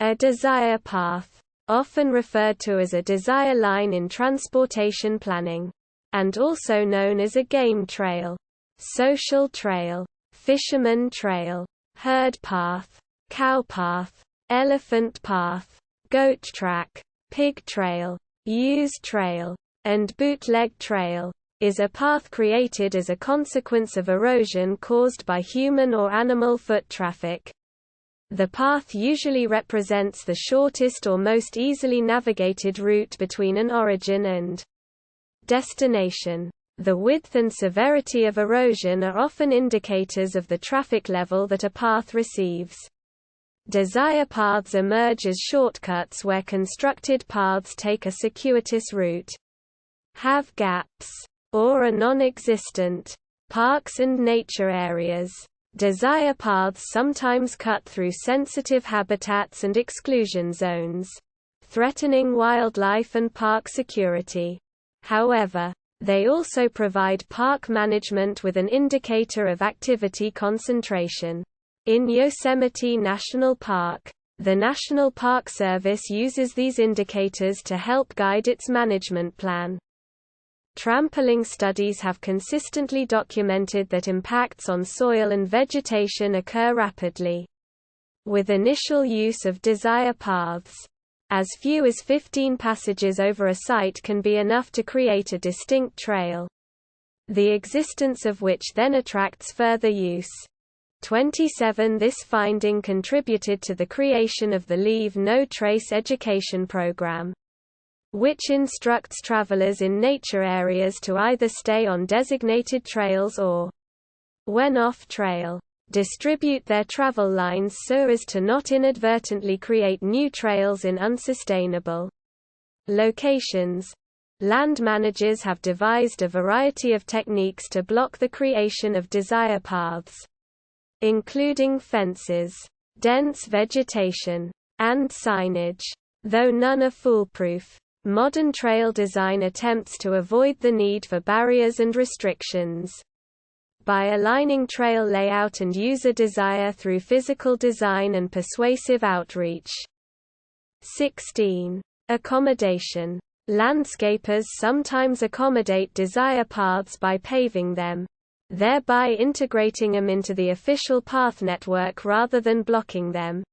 A desire path, often referred to as a desire line in transportation planning, and also known as a game trail, social trail, fisherman trail, herd path, cow path, elephant path, goat track, pig trail, ewes trail, and bootleg trail, is a path created as a consequence of erosion caused by human or animal foot traffic. The path usually represents the shortest or most easily navigated route between an origin and destination. The width and severity of erosion are often indicators of the traffic level that a path receives. Desire paths emerge as shortcuts where constructed paths take a circuitous route, have gaps, or are non-existent. Parks and nature areas. Desire paths sometimes cut through sensitive habitats and exclusion zones, threatening wildlife and park security. However, they also provide park management with an indicator of activity concentration. In Yosemite National Park, the National Park Service uses these indicators to help guide its management plan. Trampoline studies have consistently documented that impacts on soil and vegetation occur rapidly. With initial use of desire paths, as few as 15 passages over a site can be enough to create a distinct trail, the existence of which then attracts further use. 27 This finding contributed to the creation of the Leave No Trace education program, which instructs travelers in nature areas to either stay on designated trails or, when off-trail, distribute their travel lines so as to not inadvertently create new trails in unsustainable locations. Land managers have devised a variety of techniques to block the creation of desire paths, including fences, dense vegetation, and signage. Though none are foolproof, modern trail design attempts to avoid the need for barriers and restrictions. By aligning trail layout and user desire through physical design and persuasive outreach. 16. Accommodation. Landscapers sometimes accommodate desire paths by paving them, thereby integrating them into the official path network rather than blocking them.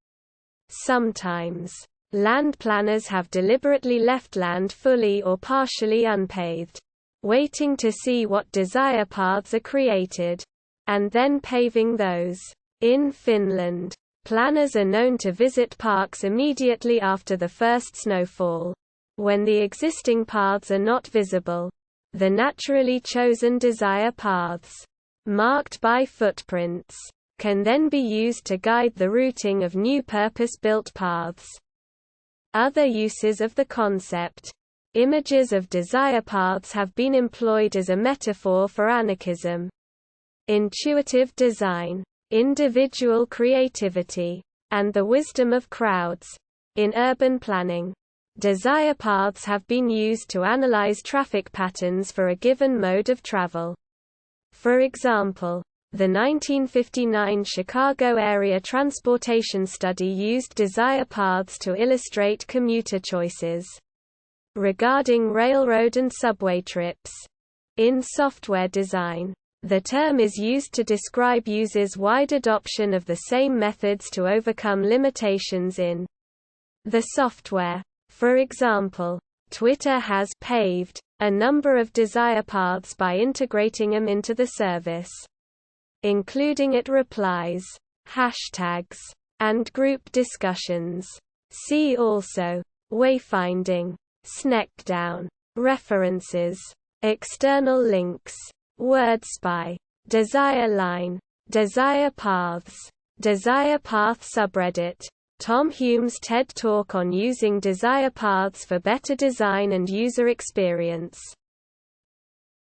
Sometimes, land planners have deliberately left land fully or partially unpaved, waiting to see what desire paths are created, and then paving those. In Finland, planners are known to visit parks immediately after the first snowfall. When the existing paths are not visible, the naturally chosen desire paths, marked by footprints, can then be used to guide the routing of new purpose-built paths. Other uses of the concept. Images of desire paths have been employed as a metaphor for anarchism, intuitive design, individual creativity, and the wisdom of crowds. In urban planning, desire paths have been used to analyze traffic patterns for a given mode of travel. For example, the 1959 Chicago Area Transportation Study used desire paths to illustrate commuter choices regarding railroad and subway trips. In software design, the term is used to describe users' wide adoption of the same methods to overcome limitations in the software. For example, Twitter has paved a number of desire paths by integrating them into the service, including its replies, hashtags, and group discussions. See also: wayfinding, snackdown, references, external links, word spy, desire line, desire paths, desire path subreddit. Tom Hume's TED Talk on using desire paths for better design and user experience.